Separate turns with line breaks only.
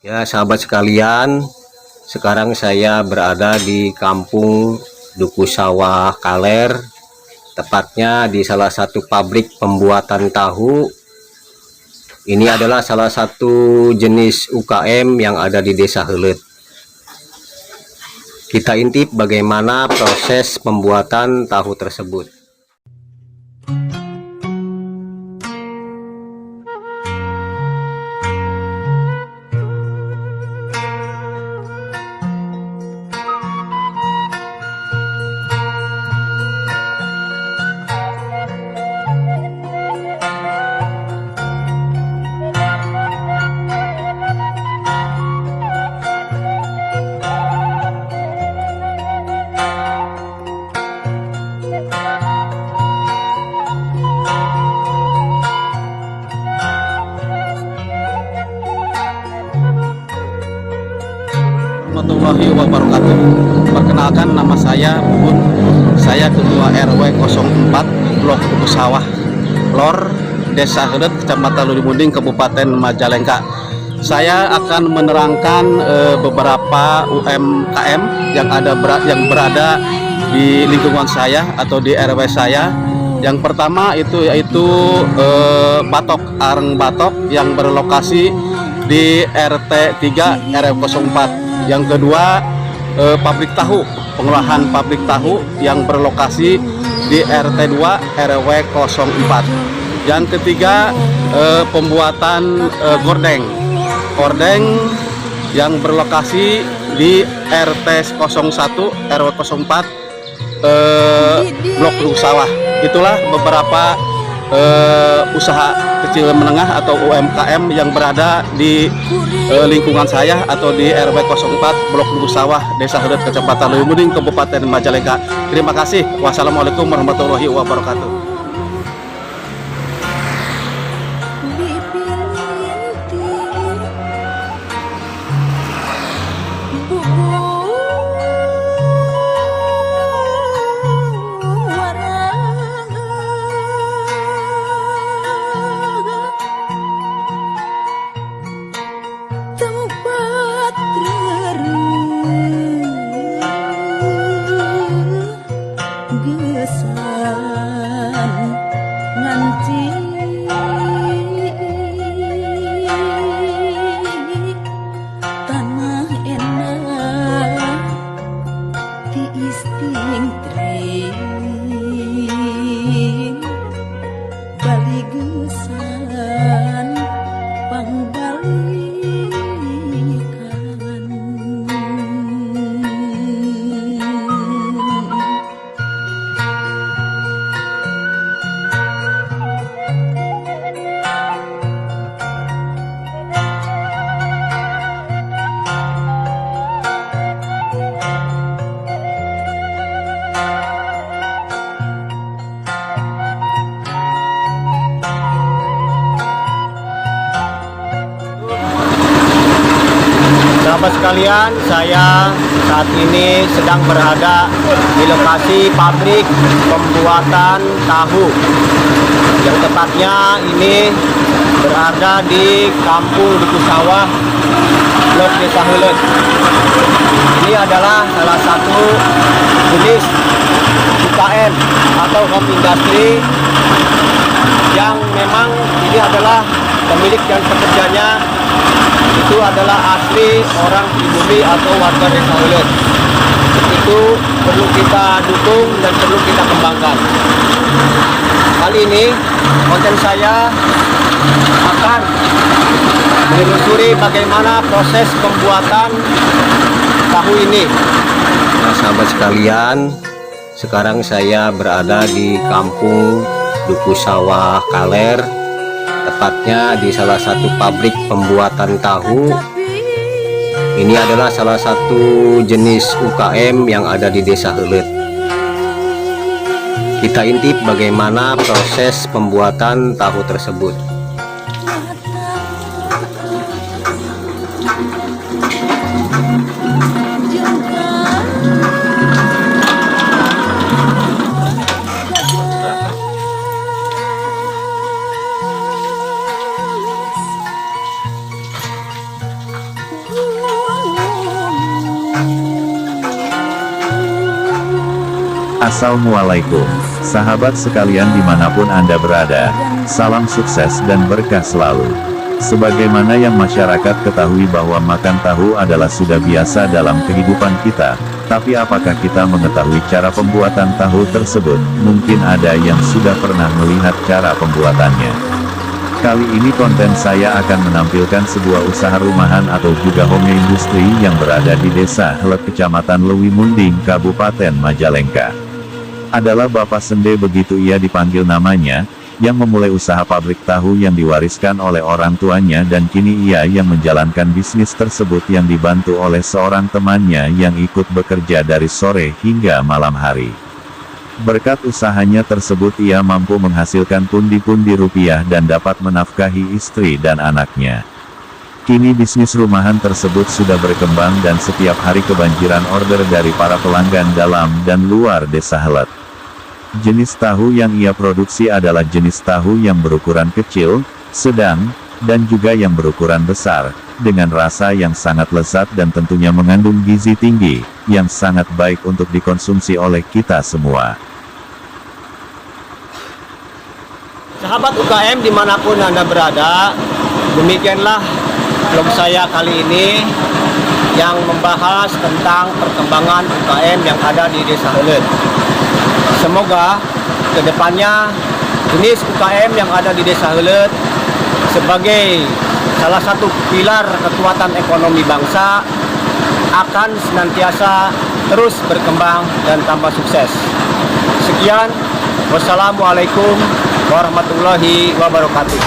Ya, sahabat sekalian, sekarang saya berada di Kampung Duku Sawah Kaler, tepatnya di salah satu pabrik pembuatan tahu. Ini adalah salah satu jenis UKM yang ada di Desa Heuleut. Kita intip bagaimana proses pembuatan tahu tersebut.
Warahmatullahi wabarakatuh. Perkenalkan, nama saya Bubun. Saya Ketua RW 04 Blok Duku Sawah Lor, Desa Heuleut, Kecamatan Ludimunding, Kabupaten Majalengka. Saya akan menerangkan beberapa UMKM yang berada di lingkungan saya atau di RW saya. Yang pertama itu yaitu Batok, Areng Batok yang berlokasi di RT 3 RW 04. Yang kedua pabrik tahu, pengolahan pabrik tahu yang berlokasi di RT 2 RW 04. Yang ketiga pembuatan gordeng yang berlokasi di RT 01 RW 04 Blok Duku Sawah. Itulah beberapa usaha kecil menengah atau UMKM yang berada di lingkungan saya atau di RW 04 Blok Duku Sawah, Desa Heuleut, Kecamatan Ludimunding, Kabupaten Majalengka. Terima kasih. Wassalamualaikum warahmatullahi wabarakatuh.
Sahabat sekalian, saya saat ini sedang berada di lokasi pabrik pembuatan tahu, yang tepatnya ini berada di Kampung Duku Sawah Blok Desa Heuleut. Ini adalah salah satu jenis UKM atau home industry yang memang ini adalah pemilik dan pekerjanya itu adalah asli orang pribumi atau warga Desa Heuleut. Itu perlu kita dukung dan perlu kita kembangkan. Kali ini konten saya akan menelusuri bagaimana proses pembuatan tahu ini. Nah, sahabat sekalian, sekarang saya berada di Kampung Duku Sawah Kaler, tepatnya di salah satu pabrik pembuatan tahu. Ini adalah salah satu jenis UKM yang ada di Desa Heuleut. Kita intip bagaimana proses pembuatan tahu tersebut.
Assalamualaikum, sahabat sekalian dimanapun Anda berada, salam sukses dan berkah selalu. Sebagaimana yang masyarakat ketahui bahwa makan tahu adalah sudah biasa dalam kehidupan kita, tapi apakah kita mengetahui cara pembuatan tahu tersebut? Mungkin ada yang sudah pernah melihat cara pembuatannya. Kali ini konten saya akan menampilkan sebuah usaha rumahan atau juga home industri yang berada di Desa Helet, Kecamatan Lewi Munding, Kabupaten Majalengka. Adalah Bapak Sende, begitu ia dipanggil namanya, yang memulai usaha pabrik tahu yang diwariskan oleh orang tuanya, dan kini ia yang menjalankan bisnis tersebut yang dibantu oleh seorang temannya yang ikut bekerja dari sore hingga malam hari. Berkat usahanya tersebut ia mampu menghasilkan pundi-pundi rupiah dan dapat menafkahi istri dan anaknya. Kini bisnis rumahan tersebut sudah berkembang dan setiap hari kebanjiran order dari para pelanggan dalam dan luar Desa Helet. Jenis tahu yang ia produksi adalah jenis tahu yang berukuran kecil, sedang, dan juga yang berukuran besar, dengan rasa yang sangat lezat dan tentunya mengandung gizi tinggi, yang sangat baik untuk dikonsumsi oleh kita semua.
Sahabat UKM dimanapun Anda berada, demikianlah vlog saya kali ini yang membahas tentang perkembangan UKM yang ada di Desa Helet. Semoga kedepannya jenis UKM yang ada di Desa Helet sebagai salah satu pilar kekuatan ekonomi bangsa akan senantiasa terus berkembang dan tambah sukses. Sekian, wassalamualaikum warahmatullahi wabarakatuh.